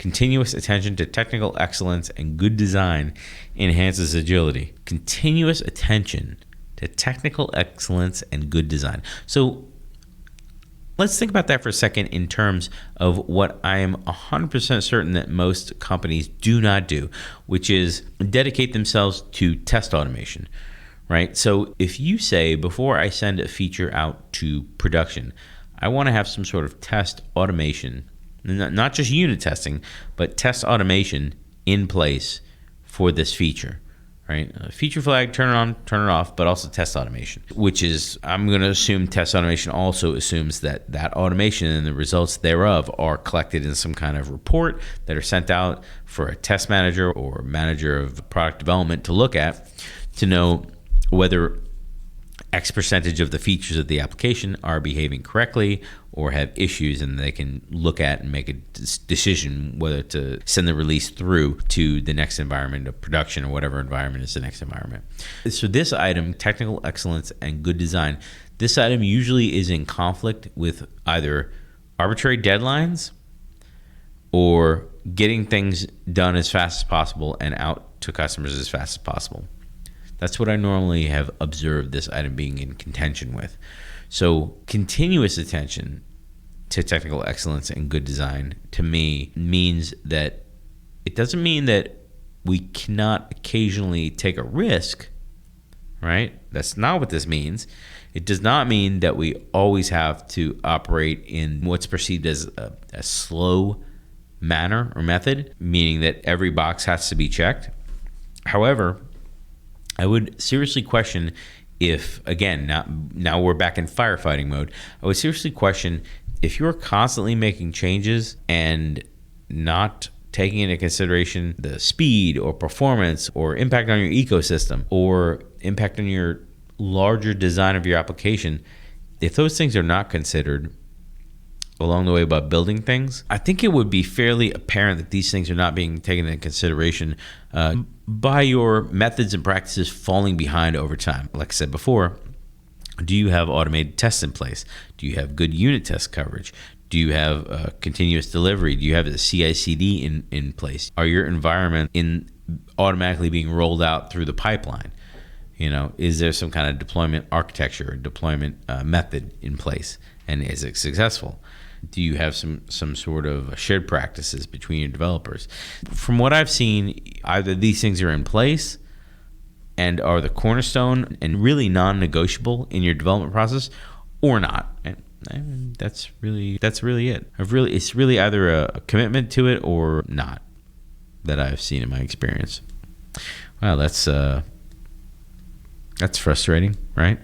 Continuous attention to technical excellence and good design enhances agility. Continuous attention to technical excellence and good design. So let's think about that for a second in terms of what I am 100% certain that most companies do not do, which is dedicate themselves to test automation, right? So if you say, before I send a feature out to production, I want to have some sort of test automation, not just unit testing, but test automation in place for this feature, right? Feature flag, turn it on, turn it off, but also test automation, which is, I'm going to assume test automation also assumes that automation and the results thereof are collected in some kind of report that are sent out for a test manager or manager of product development to look at, to know whether X percentage of the features of the application are behaving correctly or have issues, and they can look at and make a decision whether to send the release through to the next environment of production or whatever environment is the next environment. So this item, technical excellence and good design, this item usually is in conflict with either arbitrary deadlines or getting things done as fast as possible and out to customers as fast as possible. That's what I normally have observed this item being in contention with. So continuous attention to technical excellence and good design, to me, means that it doesn't mean that we cannot occasionally take a risk, right? That's not what this means. It does not mean that we always have to operate in what's perceived as a slow manner or method, meaning that every box has to be checked. However, I would seriously question if, again, now we're back in firefighting mode, I would seriously question if you're constantly making changes and not taking into consideration the speed or performance or impact on your ecosystem or impact on your larger design of your application, if those things are not considered along the way about building things, I think it would be fairly apparent that these things are not being taken into consideration by your methods and practices falling behind over time. Like I said before, do you have automated tests in place? Do you have good unit test coverage? Do you have continuous delivery? Do you have the CI/CD in place? Are your environment automatically being rolled out through the pipeline? Is there some kind of deployment architecture or deployment method in place, and is it successful? Do you have some sort of shared practices between your developers? From what I've seen, either these things are in place and are the cornerstone and really non-negotiable in your development process, or not. And that's really it. It's really either a commitment to it or not that I've seen in my experience. Wow, that's frustrating, right?